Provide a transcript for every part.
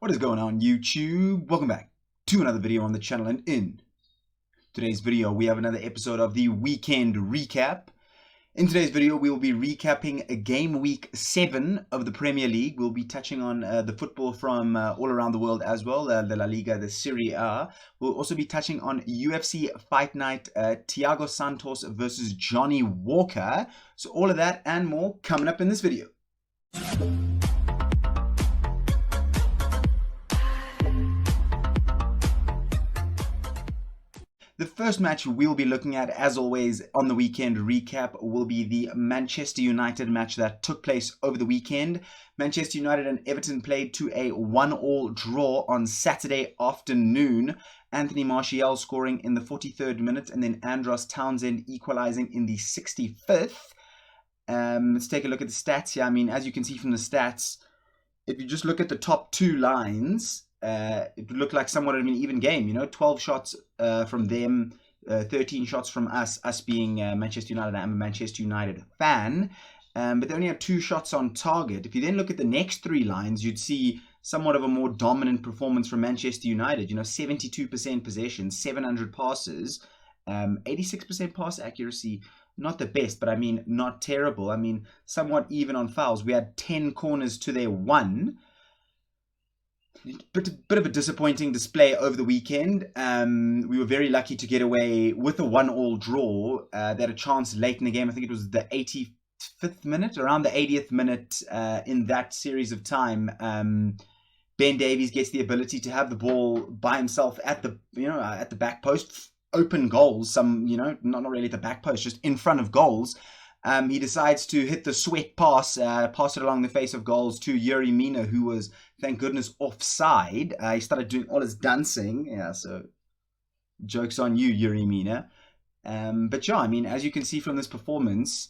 What is going on, YouTube? Welcome back to another video on the channel, and in today's video we have another episode of the weekend recap. In today's video we will be recapping game week 7 of the Premier League. We'll be touching on the football from all around the world as well, the La Liga, the Serie A. We'll also be touching on UFC Fight Night, Thiago Santos versus Johnny Walker. So all of that and more coming up in this video. The first match we'll be looking at, as always, on the weekend recap will be the Manchester United match that took place over the weekend. Manchester United and Everton played to a 1-1 draw on Saturday afternoon. Anthony Martial scoring in the 43rd minute and then Andros Townsend equalizing in the 65th. Let's take a look at the stats here. I mean, as you can see from the stats, if you just look at the top two lines, it would look like somewhat of an even game, 12 shots from them, 13 shots from us being Manchester United. I'm a Manchester United fan, but they only have 2 shots on target. If you then look at the next 3 lines, you'd see somewhat of a more dominant performance from Manchester United, 72% possession, 700 passes, 86% pass accuracy. Not the best, but I mean, not terrible. I mean, somewhat even on fouls. We had 10 corners to their 1. Bit of a disappointing display over the weekend. We were very lucky to get away with a 1-1 draw. They had a chance late in the game. I think it was the 85th minute, around the 80th minute in that series of time. Ben Davies gets the ability to have the ball by himself at the at the back post, open goals. Not really at the back post, just in front of goals. He decides to hit the sweat pass it along the face of goals to Yuri Mina, who was, thank goodness, offside. He started doing all his dancing. Yeah, so joke's on you, Yuri Mina. But yeah, I mean, as you can see from this performance,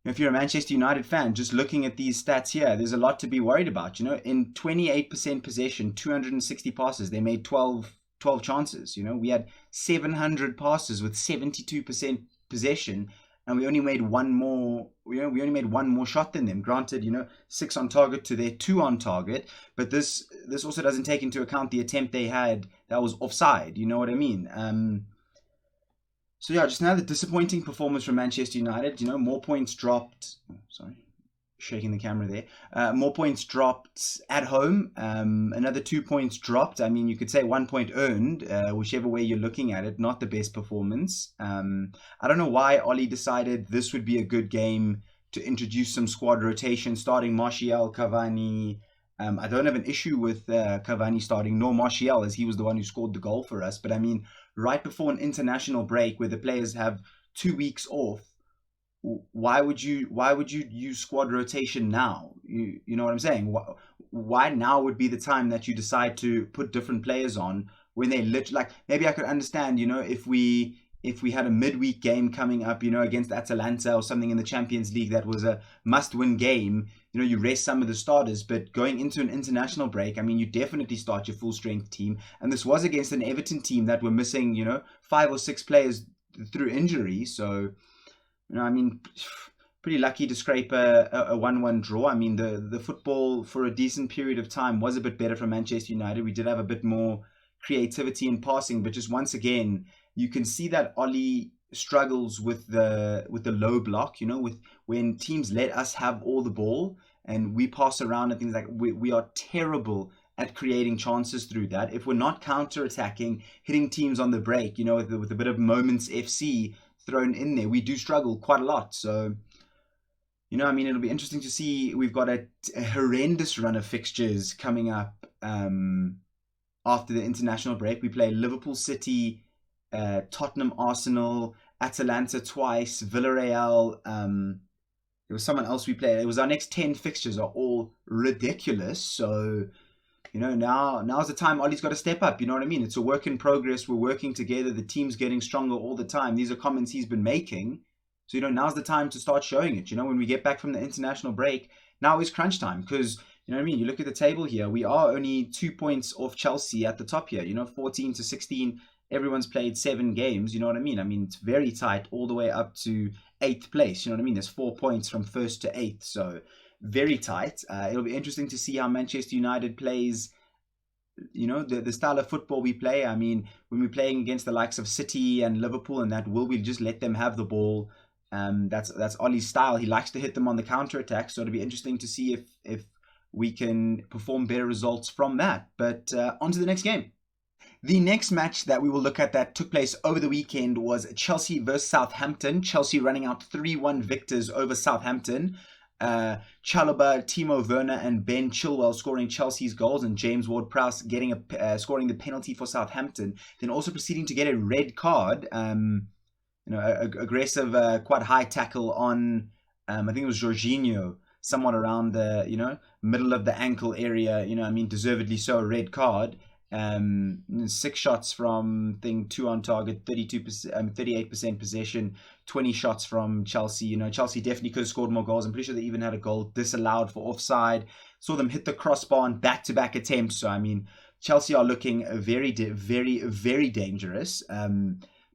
if you're a Manchester United fan, just looking at these stats here, there's a lot to be worried about. In 28% possession, 260 passes, they made 12 chances. We had 700 passes with 72% possession. And we only made one more. We only made one more shot than them. Granted, 6 on target to their 2 on target, but this also doesn't take into account the attempt they had that was offside. You know what I mean? So yeah, just another disappointing performance from Manchester United. More points dropped. Sorry, shaking the camera there. More points dropped at home. Another 2 points dropped. I mean, you could say 1 point earned, whichever way you're looking at it. Not the best performance. I don't know why Oli decided this would be a good game to introduce some squad rotation, starting Martial, Cavani. I don't have an issue with Cavani starting, nor Martial, as he was the one who scored the goal for us. But I mean, right before an international break where the players have 2 weeks off, why would you use squad rotation now? You know what I'm saying? Why now would be the time that you decide to put different players on when they maybe I could understand, if we had a midweek game coming up, against Atalanta or something in the Champions League that was a must-win game, you rest some of the starters. But going into an international break, I mean, you definitely start your full-strength team. And this was against an Everton team that were missing, 5 or 6 players through injury. So, I mean, pretty lucky to scrape a 1-1 draw. I mean, the football for a decent period of time was a bit better for Manchester United. We did have a bit more creativity in passing, but just once again, you can see that Oli struggles with the low block, with when teams let us have all the ball and we pass around and things like we are terrible at creating chances through that. If we're not counter-attacking, hitting teams on the break, with a bit of moments FC thrown in there, we do struggle quite a lot. So, I mean, it'll be interesting to see. We've got a horrendous run of fixtures coming up after the international break. We play Liverpool, City, Tottenham, Arsenal, Atalanta twice, Villarreal. There was someone else we played. It was our next 10 fixtures are all ridiculous. So, now's the time Ollie's got to step up. You know what I mean? It's a work in progress. We're working together. The team's getting stronger all the time. These are comments he's been making. So, now's the time to start showing it. When we get back from the international break, now is crunch time. Because, you know what I mean? You look at the table here. We are only 2 points off Chelsea at the top here. 14 to 16. Everyone's played 7 games. You know what I mean? I mean, it's very tight all the way up to 8th place. You know what I mean? There's 4 points from 1st to 8th. So, very tight. It'll be interesting to see how Manchester United plays the style of football we play. I mean, when we're playing against the likes of City and Liverpool and that, will we just let them have the ball? That's Ollie's style. He likes to hit them on the counter attack. So it'll be interesting to see if we can perform better results from that. But on to the next game. The next match that we will look at that took place over the weekend was Chelsea versus Southampton. Chelsea running out 3-1 victors over Southampton. Chalobah, Timo Werner, and Ben Chilwell scoring Chelsea's goals, and James Ward-Prowse getting scoring the penalty for Southampton. Then also proceeding to get a red card. Aggressive, quite high tackle on, I think it was Jorginho, somewhat around the middle of the ankle area. Deservedly so, a red card. 6 shots from 2 on target, 38% possession, 20 shots from Chelsea. Chelsea definitely could have scored more goals. I'm pretty sure they even had a goal disallowed for offside. Saw them hit the crossbar on back-to-back attempts. So Chelsea are looking very, very, very dangerous.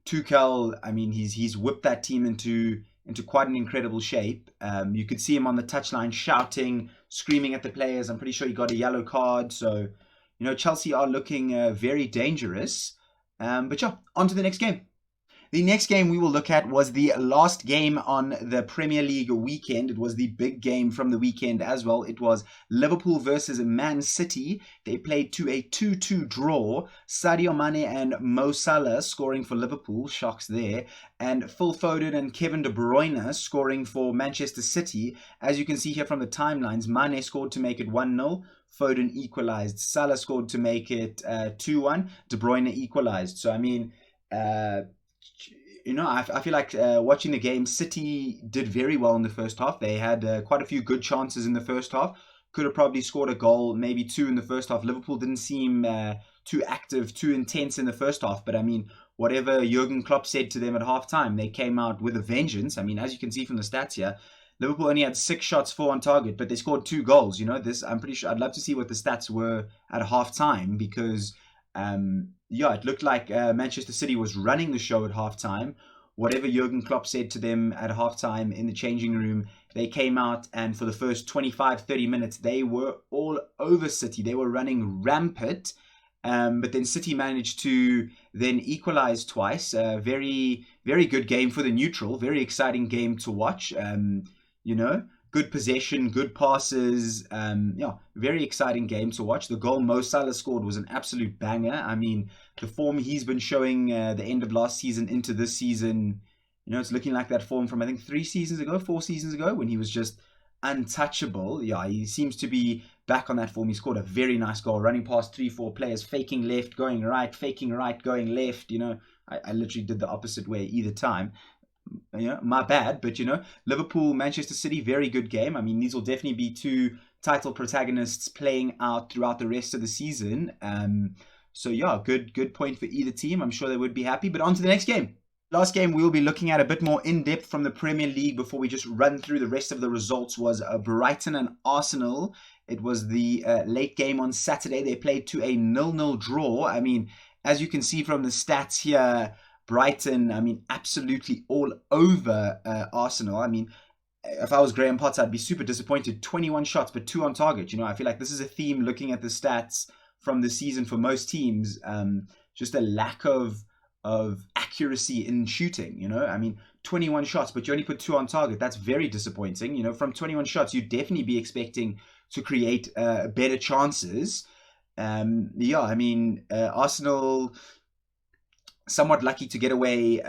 Tuchel, he's whipped that team into quite an incredible shape. You could see him on the touchline shouting, screaming at the players. I'm pretty sure he got a yellow card. So Chelsea are looking very dangerous. But yeah, on to the next game. The next game we will look at was the last game on the Premier League weekend. It was the big game from the weekend as well. It was Liverpool versus Man City. They played to a 2-2 draw. Sadio Mane and Mo Salah scoring for Liverpool. Shocks there. And Phil Foden and Kevin De Bruyne scoring for Manchester City. As you can see here from the timelines, Mane scored to make it 1-0. Foden equalized. Salah scored to make it 2-1. De Bruyne equalized. So, I feel like watching the game, City did very well in the first half. They had quite a few good chances in the first half. Could have probably scored a goal, maybe 2 in the first half. Liverpool didn't seem too active, too intense in the first half. But whatever Jurgen Klopp said to them at halftime, they came out with a vengeance. As you can see from the stats here, Liverpool only had 6 shots, 4 on target, but they scored 2 goals. I'm pretty sure I'd love to see what the stats were at halftime because, it looked like Manchester City was running the show at halftime. Whatever Jurgen Klopp said to them at halftime in the changing room, they came out and for the first 25, 30 minutes, they were all over City. They were running rampant. But then City managed to then equalize twice. Very, very good game for the neutral. Very exciting game to watch. Good possession, good passes. Very exciting game to watch. The goal Mo Salah scored was an absolute banger. The form he's been showing the end of last season into this season, it's looking like that form from, I think, 4 seasons ago, when he was just untouchable. Yeah, he seems to be back on that form. He scored a very nice goal, running past 3-4 players, faking left, going right, faking right, going left. I literally did the opposite way either time. My bad, but Liverpool, Manchester City, very good game. These will definitely be 2 title protagonists playing out throughout the rest of the season. Good point for either team. I'm sure they would be happy. But on to the next game. Last game we'll be looking at a bit more in depth from the Premier League before we just run through the rest of the results was Brighton and Arsenal. It was the late game on Saturday. They played to a 0-0 draw. As you can see from the stats here, Brighton, absolutely all over Arsenal. If I was Graham Potter, I'd be super disappointed. 21 shots, but 2 on target. I feel like this is a theme looking at the stats from the season for most teams. Just a lack of accuracy in shooting. 21 shots, but you only put 2 on target. That's very disappointing. From 21 shots, you'd definitely be expecting to create better chances. Arsenal somewhat lucky to get away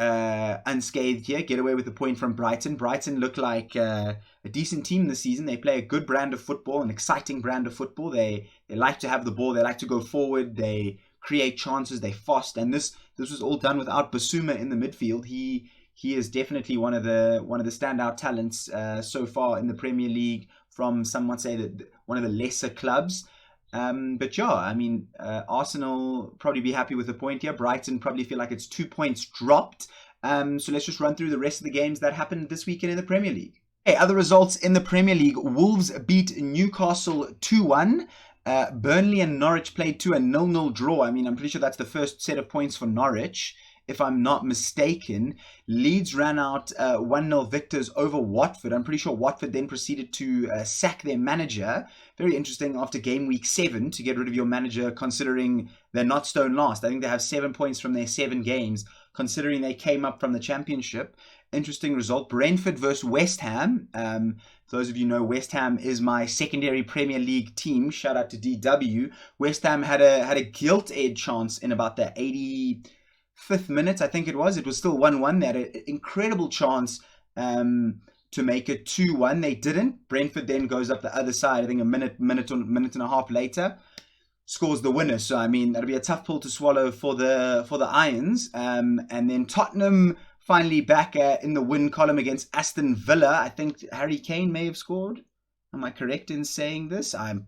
unscathed here, get away with a point from Brighton. Brighton look like a decent team this season. They play a good brand of football, an exciting brand of football. They like to have the ball. They like to go forward. They create chances. They fast. And this was all done without Basuma in the midfield. He is definitely one of the standout talents so far in the Premier League from some might say that one of the lesser clubs. Arsenal probably be happy with the point here. Brighton probably feel like it's 2 points dropped. So let's just run through the rest of the games that happened this weekend in the Premier League. Okay, other results in the Premier League. Wolves beat Newcastle 2-1. Burnley and Norwich played to a 0-0 draw. I'm pretty sure that's the first set of points for Norwich if I'm not mistaken. Leeds ran out 1-0 victors over Watford. I'm pretty sure Watford then proceeded to sack their manager. Very interesting after game week 7 to get rid of your manager, considering they're not stone last. I think they have 7 points from their 7 games, considering they came up from the Championship. Interesting result. Brentford versus West Ham. For those of you know, West Ham is my secondary Premier League team. Shout out to DW. West Ham had a gilt-edged chance in about the 85th minute, I think it was. It was still 1-1. They had an incredible chance to make it 2-1. They didn't. Brentford then goes up the other side, I think a minute and a half later, scores the winner. So, I mean, that'll be a tough pill to swallow for the Irons. And then Tottenham finally back in the win column against Aston Villa. I think Harry Kane may have scored. Am I correct in saying this? I'm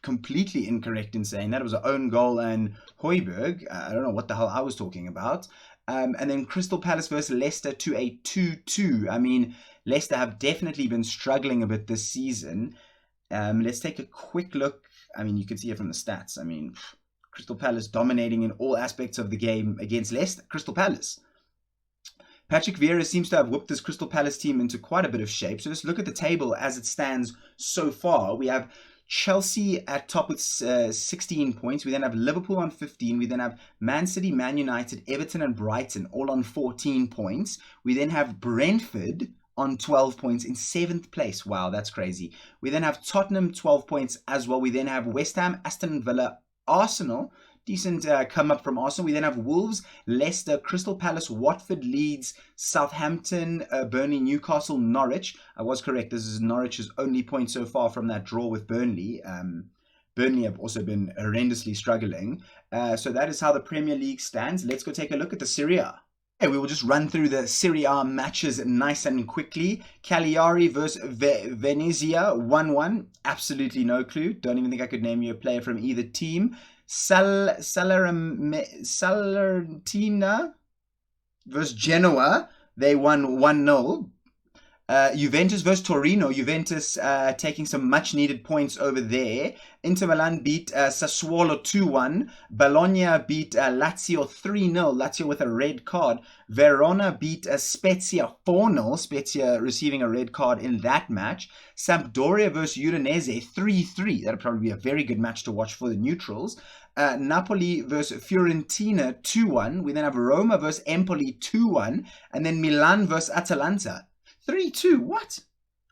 completely incorrect in saying that. It was an own goal and Højbjerg. I don't know what the hell I was talking about. And then Crystal Palace versus Leicester to a 2-2. I mean, Leicester have definitely been struggling a bit this season. Let's take a quick look. I mean, you can see it from the stats. I mean, Crystal Palace dominating in all aspects of the game against Leicester. Crystal Palace. Patrick Vieira seems to have whipped this Crystal Palace team into quite a bit of shape. So let's look at the table as it stands so far. We have Chelsea at top with 16 points. We then have Liverpool on 15. We then have Man City, Man United, Everton and Brighton all on 14 points. We then have Brentford on 12 points in 7th place. Wow, that's crazy. We then have Tottenham 12 points as well. We then have West Ham, Aston Villa, Arsenal. Decent come up from Arsenal. We then have Wolves, Leicester, Crystal Palace, Watford, Leeds, Southampton, Burnley, Newcastle, Norwich. I was correct. This is Norwich's only point so far from that draw with Burnley. Burnley have also been horrendously struggling. So that is how the Premier League stands. Let's go take a look at the Serie A. Okay, we will just run through the Serie A matches nice and quickly. Cagliari versus Venezia, 1-1. Absolutely no clue. Don't even think I could name you a player from either team. Salernitana versus Genoa. They won 1-0. Juventus versus Torino. Juventus taking some much needed points over there. Inter Milan beat Sassuolo 2-1. Bologna beat Lazio 3-0. Lazio with a red card. Verona beat Spezia 4-0. Spezia receiving a red card in that match. Sampdoria versus Udinese 3-3. That'll probably be a very good match to watch for the neutrals. Napoli versus Fiorentina 2-1. We then have Roma versus Empoli 2-1. And then Milan versus Atalanta 3-2. What?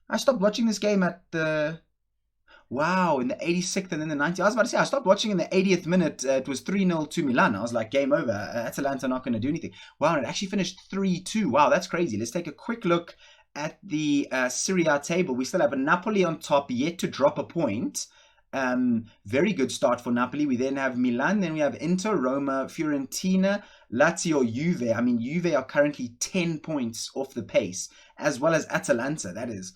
I stopped watching this game at the... Wow, in the 86th and then the 90th. I was about to say, I stopped watching in the 80th minute. It was 3-0 to Milan. I was like, game over. Atalanta not going to do anything. Wow, it actually finished 3-2. Wow, that's crazy. Let's take a quick look at the Serie A table. We still have a Napoli on top, yet to drop a point. Very good start for Napoli. We then have Milan, then we have Inter, Roma, Fiorentina, Lazio, Juve. I mean, Juve are currently 10 points off the pace, as well as Atalanta. That is,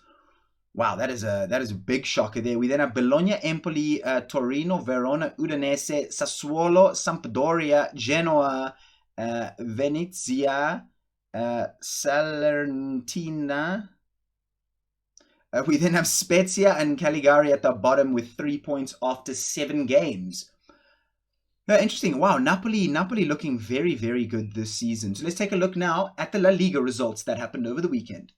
wow, that is a big shocker there. We then have Bologna, Empoli, Torino, Verona, Udinese, Sassuolo, Sampdoria, Genoa, Venezia, Salernitana. We then have Spezia and Cagliari at the bottom with 3 points after 7 games. Interesting. Wow, Napoli looking very, very good this season. So let's take a look now at the La Liga results that happened over the weekend.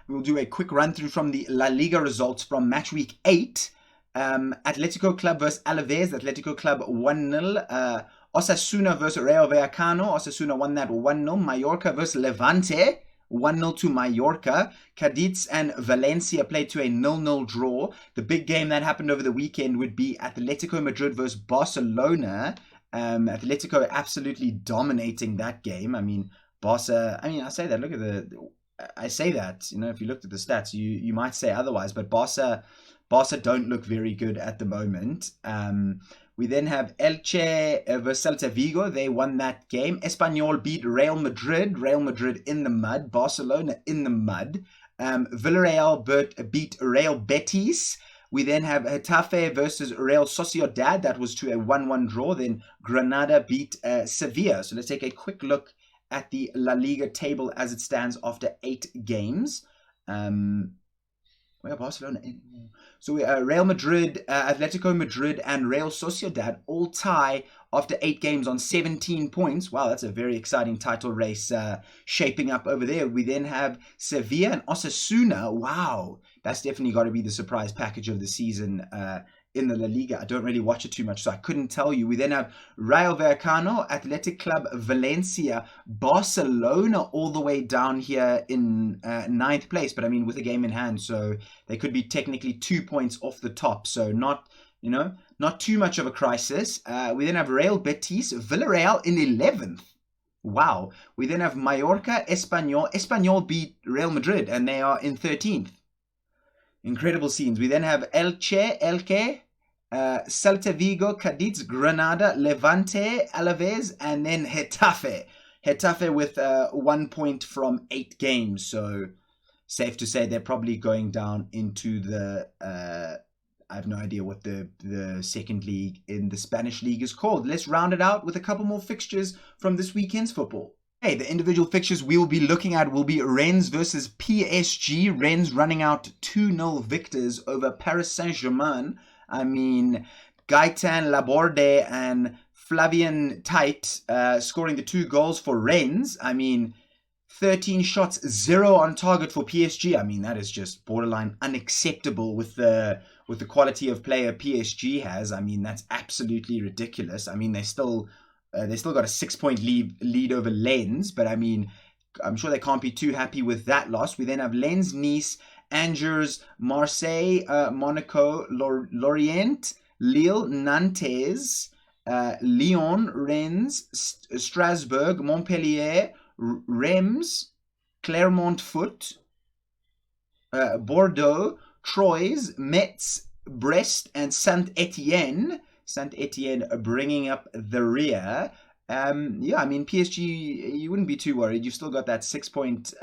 We'll do a quick run through from the La Liga results from match week 8. Atletico Club versus Alaves. Atletico Club 1-0. Osasuna versus Rayo Vallecano. Osasuna won that 1-0. Mallorca versus Levante. 1-0 to Mallorca. Cadiz and Valencia played to a 0-0 draw. The big game that happened over the weekend would be Atletico Madrid versus Barcelona. Atletico absolutely dominating that game. I mean, Barca, I say that, you know, if you looked at the stats, you might say otherwise, but Barca don't look very good at the moment. We then have Elche versus Celta Vigo. They won that game. Espanyol beat Real Madrid. Real Madrid in the mud. Barcelona in the mud. Villarreal beat Real Betis. We then have Getafe versus Real Sociedad. That was to a 1-1 draw. Then Granada beat Sevilla. So let's take a quick look at the La Liga table as it stands after 8 games. Where Barcelona? So Real Madrid, Atletico Madrid, and Real Sociedad all tie after 8 games on 17 points. Wow, that's a very exciting title race shaping up over there. We then have Sevilla and Osasuna. Wow, that's definitely got to be the surprise package of the season in the La Liga. I don't really watch it too much, so I couldn't tell you. We then have Rayo Vallecano, Athletic Club Valencia, Barcelona all the way down here in 9th place, but I mean with a game in hand, so they could be technically 2 points off the top, so not too much of a crisis. We then have Real Betis, Villarreal in 11th. Wow. We then have Mallorca, Espanyol. Espanyol beat Real Madrid, and they are in 13th. Incredible scenes. We then have Elche, Celta Vigo, Cadiz, Granada, Levante, Alaves, and then Getafe. Getafe with 1 point from 8 games. So safe to say they're probably going down into the... I have no idea what the second league in the Spanish league is called. Let's round it out with a couple more fixtures from this weekend's football. Hey, the individual fixtures we will be looking at will be Rennes versus PSG. Rennes running out 2-0 victors over Paris Saint-Germain. I mean, Gaëtan Laborde and Flavien Tait scoring the 2 goals for Rennes. I mean, 13 shots, 0 on target for PSG. I mean, that is just borderline unacceptable with the quality of player PSG has. I mean, that's absolutely ridiculous. I mean, they still got a 6-point lead over Lens, but I mean, I'm sure they can't be too happy with that loss. We then have Lens, Nice, Angers, Marseille, Monaco, Lorient, Lille, Nantes, Lyon, Rennes, Strasbourg, Montpellier, Reims, Clermont Foot, Bordeaux, Troyes, Metz, Brest, and Saint-Etienne. Saint-Etienne bringing up the rear. I mean, PSG, you wouldn't be too worried. You've still got that 6-point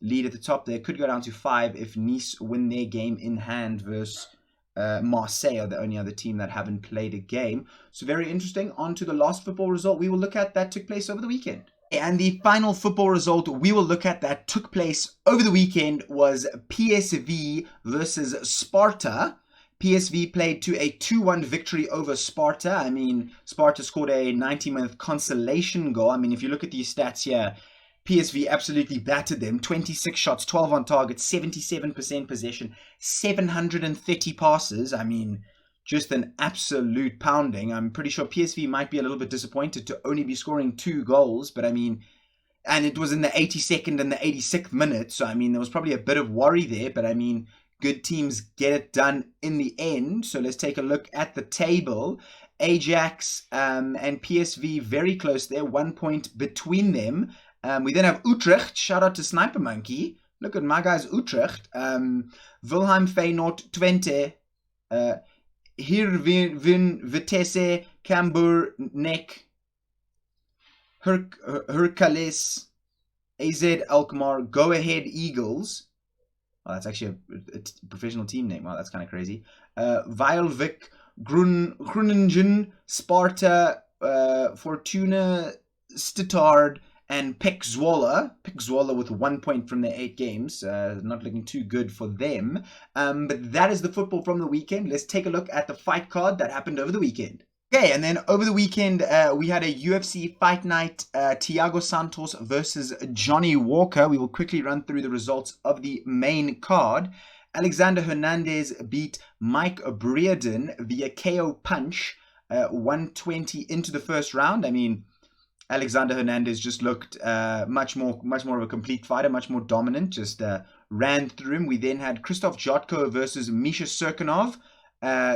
lead at the top there. Could go down to 5 if Nice win their game in hand versus Marseille are the only other team that haven't played a game. So very interesting. On to the last football result we will look at that took place over the weekend. And the final football result we will look at that took place over the weekend was PSV versus Sparta. PSV played to a 2-1 victory over Sparta. I mean, Sparta scored a 90-minute consolation goal. I mean, if you look at these stats here, PSV absolutely battered them. 26 shots, 12 on target, 77% possession, 730 passes. I mean, just an absolute pounding. I'm pretty sure PSV might be a little bit disappointed to only be scoring 2 goals, but I mean, and it was in the 82nd and the 86th minute, so I mean, there was probably a bit of worry there, but I mean, good teams get it done in the end. So let's take a look at the table. Ajax and PSV very close there, 1 point between them. We then have Utrecht, shout out to Sniper Monkey. Look at my guys, Utrecht. Wilhelm Feyenoord, Twente. Heerenveen, Vitesse, Cambuur, Nek, Hercules, AZ Alkmaar, Go Ahead Eagles. Oh, that's actually a professional team name. Wow, that's kind of crazy. Weilvik, Groningen, Sparta, Fortuna, Sittard, and Pek Zwolle. Pek Zwolle with 1 point from their 8 games. Not looking too good for them. But that is the football from the weekend. Let's take a look at the fight card that happened over the weekend. Okay, and then over the weekend, we had a UFC Fight Night, Thiago Santos versus Johnny Walker. We will quickly run through the results of the main card. Alexander Hernandez beat Mike Breeden via KO punch, 120 into the first round. I mean, Alexander Hernandez just looked much more of a complete fighter, much more dominant, just ran through him. We then had Krzysztof Jotko versus Misha Serkinov.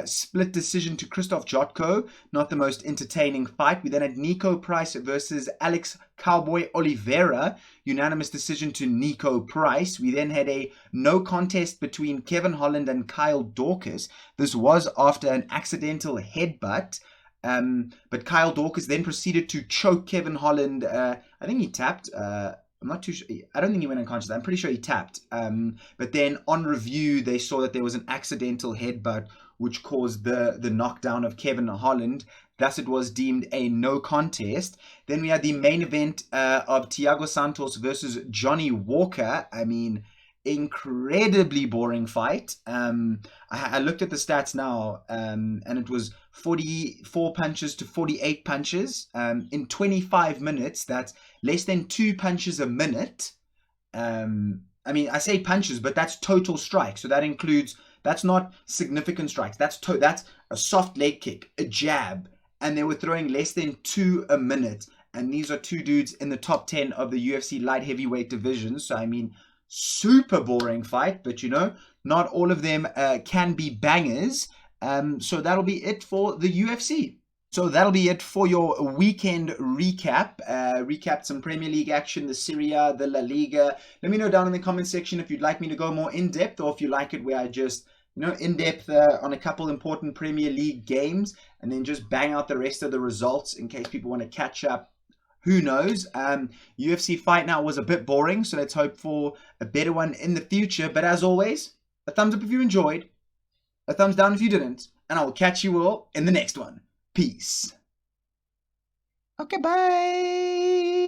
Split decision to Krzysztof Jotko, not the most entertaining fight. We then had Nico Price versus Alex Cowboy Oliveira, unanimous decision to Nico Price. We then had a no contest between Kevin Holland and Kyle Dawkins. This was after an accidental headbutt, but Kyle Dawkins then proceeded to choke Kevin Holland. I think he tapped. I'm not too sure. I don't think he went unconscious. I'm pretty sure he tapped. But then on review, they saw that there was an accidental headbutt, which caused the knockdown of Kevin Holland. Thus, it was deemed a no contest. Then we had the main event of Thiago Santos versus Johnny Walker. I mean, incredibly boring fight. I looked at the stats now, and it was 44 punches to 48 punches in 25 minutes. That's less than 2 punches a minute. I mean, I say punches, but that's total strikes. So that includes, that's not significant strikes. That's a soft leg kick, a jab, and they were throwing less than 2 a minute. And these are two dudes in the top 10 of the UFC light heavyweight division. So I mean, super boring fight, but not all of them can be bangers. So that'll be it for the UFC. So that'll be it for your weekend recap. Recap some Premier League action, the Serie A, the La Liga. Let me know down in the comment section if you'd like me to go more in depth, or if you like it where I just, in depth on a couple important Premier League games, and then just bang out the rest of the results in case people want to catch up. Who knows? UFC Fight Now was a bit boring, so let's hope for a better one in the future. But as always, a thumbs up if you enjoyed, a thumbs down if you didn't, and I will catch you all in the next one. Peace. Okay, bye.